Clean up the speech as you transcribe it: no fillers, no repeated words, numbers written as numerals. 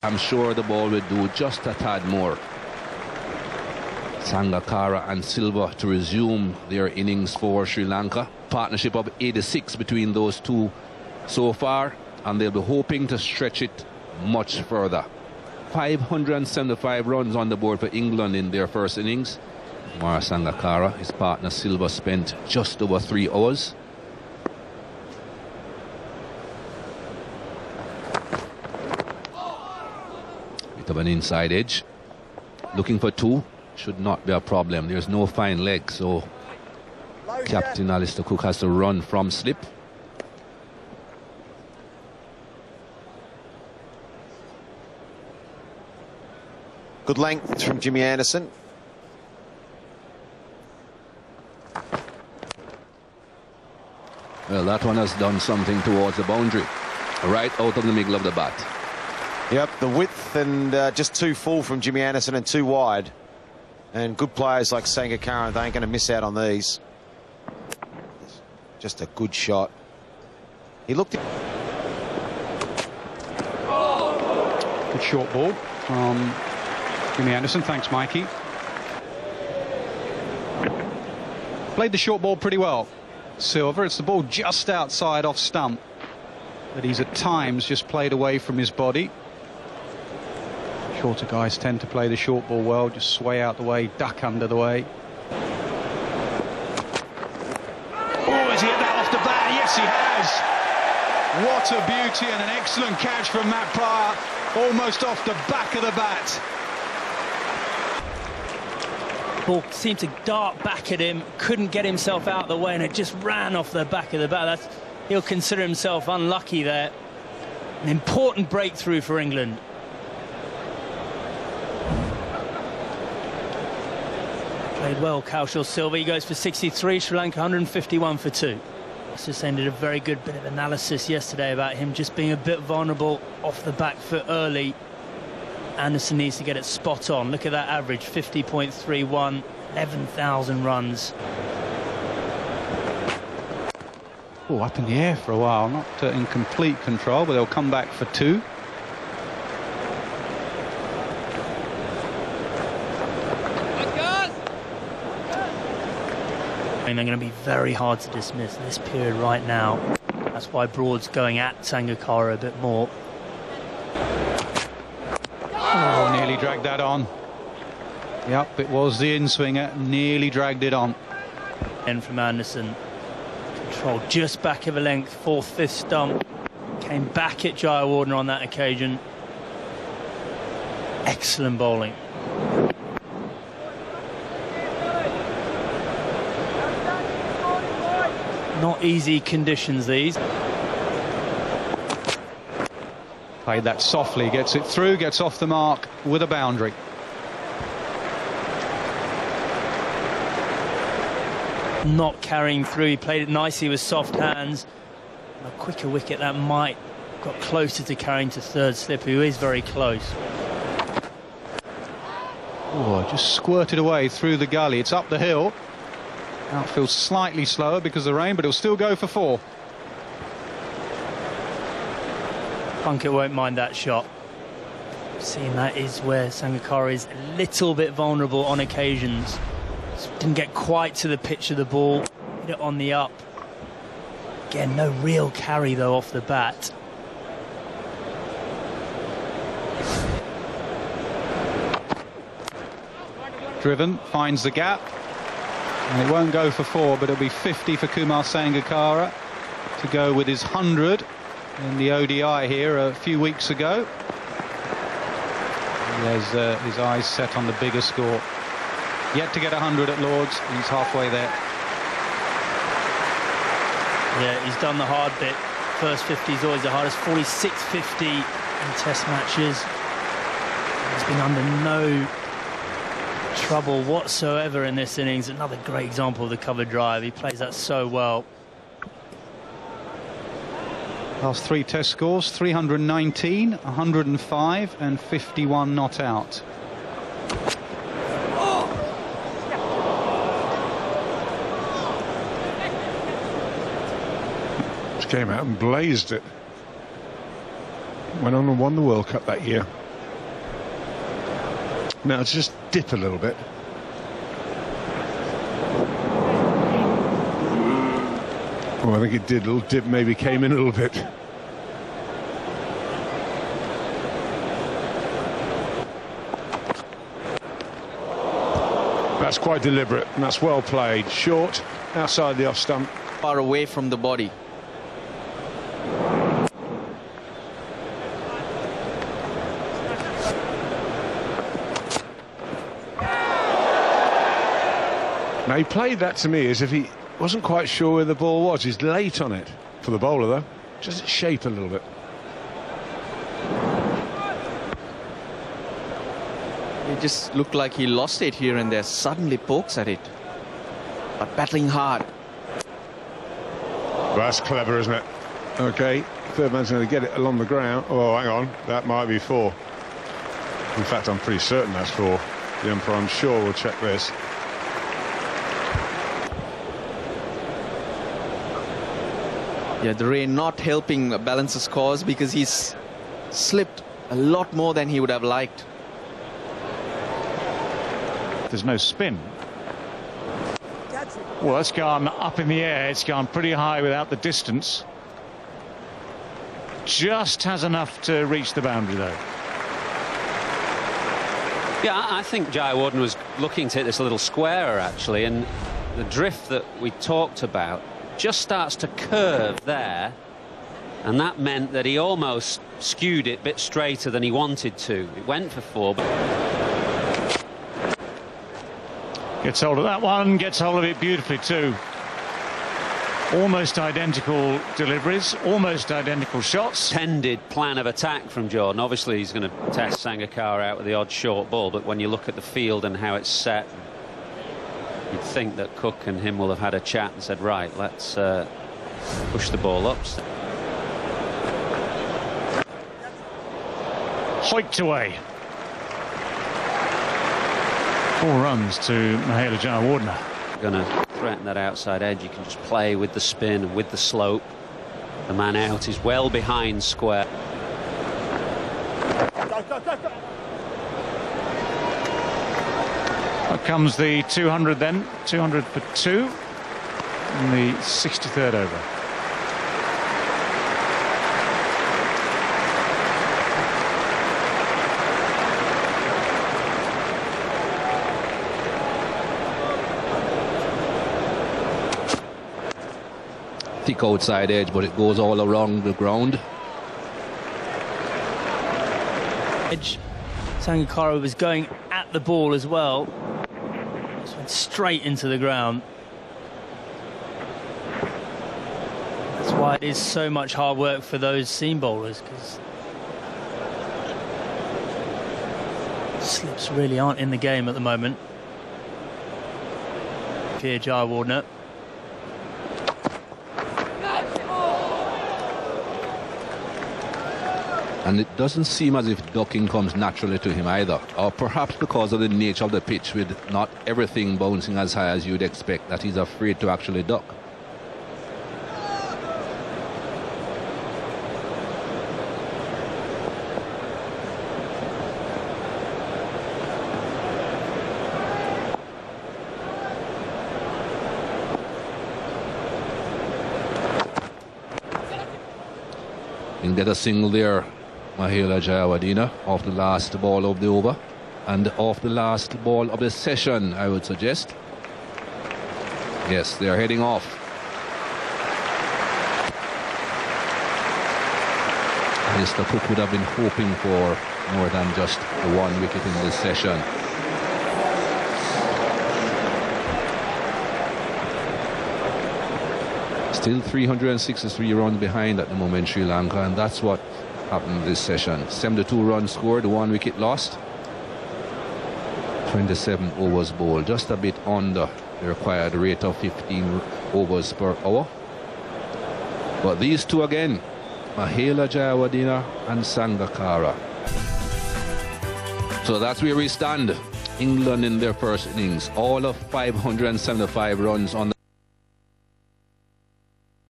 I'm sure the ball will do just a tad more. Sangakkara and Silva to resume their innings for Sri Lanka. Partnership of 86 between those two so far, and they'll be hoping to stretch it much further. 575 runs on the board for England in their first innings. Kumar Sangakkara, his partner Silva, spent just over 3 hours. Bit of an inside edge. Looking for 2. Should not be a problem. There's no fine leg, so Captain Alistair Cook has to run from slip. Good length from Jimmy Anderson. Well, that one has done something towards the boundary. Right out of the middle of the bat. Yep, the width and just too full from Jimmy Anderson and too wide. And good players like Sangakkara, they ain't going to miss out on these. Just a good shot. He looked... Good short ball from Jimmy Anderson. Thanks, Mikey. Played the short ball pretty well, Silva. It's the ball just outside off stump that he's at times just played away from his body. Shorter guys tend to play the short ball well, just sway out the way, duck under the way. Oh, has he hit that off the bat? Yes, he has. What a beauty and an excellent catch from Matt Pryor, almost off the back of the bat. Ball seemed to dart back at him, couldn't get himself out of the way, and it just ran off the back of the bat. He'll consider himself unlucky there. An important breakthrough for England. Played well, Kaushal Silva. He goes for 63, Sri Lanka 151 for 2. Just ended a very good bit of analysis yesterday about him just being a bit vulnerable off the back foot early. Anderson needs to get it spot on. Look at that average, 50.31, 11,000 runs. Oh, up in the air for a while, not in complete control, but they'll come back for 2. They're going to be very hard to dismiss this period right now. That's why Broad's going at Sangakkara a bit more. Oh, nearly dragged that on. Yep, it was the in-swinger, nearly dragged it on. And from Anderson, control just back of a length, 4th, 5th stump. Came back at Jayawardene on that occasion. Excellent bowling. Not easy conditions, these. Played that softly, gets it through, gets off the mark with a boundary. Not carrying through, he played it nicely with soft hands. A quicker wicket that might got closer to carrying to 3rd slip, who is very close. Oh, just squirted away through the gully. It's up the hill. Outfield slightly slower because of the rain, but it'll still go for 4. Plunkett won't mind that shot. Seeing that is where Sangakkara is a little bit vulnerable on occasions. Didn't get quite to the pitch of the ball. Hit it on the up. Again, no real carry though off the bat. Driven, finds the gap. And it won't go for 4, but it'll be 50 for Kumar Sangakkara to go with his 100 in the ODI here a few weeks ago. He has his eyes set on the bigger score. Yet to get 100 at Lord's, and he's halfway there. Yeah, he's done the hard bit. First 50 is always the hardest. 46.50 in Test matches. He's been under no trouble whatsoever in this innings. Another great example of the cover drive. He plays that so well. Last 3 Test scores: 319, 105 and 51 not out. Came out and blazed it. Went on and won the World Cup that year. Now just dip a little bit. Oh, I think it did. A little dip, maybe came in a little bit. That's quite deliberate, and that's well played. Short, outside the off stump. Far away from the body. Now, he played that to me as if he wasn't quite sure where the ball was. He's late on it. For the bowler, though, just shape a little bit. It just looked like he lost it here and there. Suddenly pokes at it. But battling hard. That's clever, isn't it? OK, third man's going to get it along the ground. Oh, hang on, that might be 4. In fact, I'm pretty certain that's 4. The umpire, I'm sure, will check this. Yeah, the rain not helping balance the scores because he's slipped a lot more than he would have liked. There's no spin. Well, it's gone up in the air. It's gone pretty high without the distance. Just has enough to reach the boundary, though. Yeah, I think Jayawarden was looking to hit this a little squarer, actually, and the drift that we talked about just starts to curve there, and that meant that he almost skewed it a bit straighter than he wanted to. It went for 4, but gets hold of that one, gets hold of it beautifully too. Almost identical deliveries, almost identical shots. Intended plan of attack from Jordan. Obviously he's going to test Sangakkara out with the odd short ball, but when you look at the field and how it's set, you'd think that Cook and him will have had a chat and said, right, let's push the ball up. Hoiked away. 4 runs to Mahela Jayawardene. Going to threaten that outside edge. You can just play with the spin and with the slope. The man out is well behind square. Up comes the 200 then, 200 for 2 in the 63rd over. Thick outside edge, but it goes all around the ground. Edge. Sangakkara was going at the ball as well. Just went straight into the ground. That's why it is so much hard work for those seam bowlers, because slips really aren't in the game at the moment. Here, Jayawardene. And it doesn't seem as if ducking comes naturally to him either, or perhaps because of the nature of the pitch, with not everything bouncing as high as you'd expect, that he's afraid to actually duck. You can get a single there, Mahela Jayawardene, off the last ball of the over and off the last ball of the session, I would suggest. Yes, they're heading off. Mr. Cook would have been hoping for more than just the 1 wicket in this session. Still 363 runs behind at the moment, Sri Lanka, and that's what happened this session. 72 runs scored, 1 wicket lost, 27 overs bowled, just a bit under the required rate of 15 overs per hour. But these two again, Mahela Jayawardene and Sangakkara. So that's where we stand. England in their first innings, all of 575 runs on the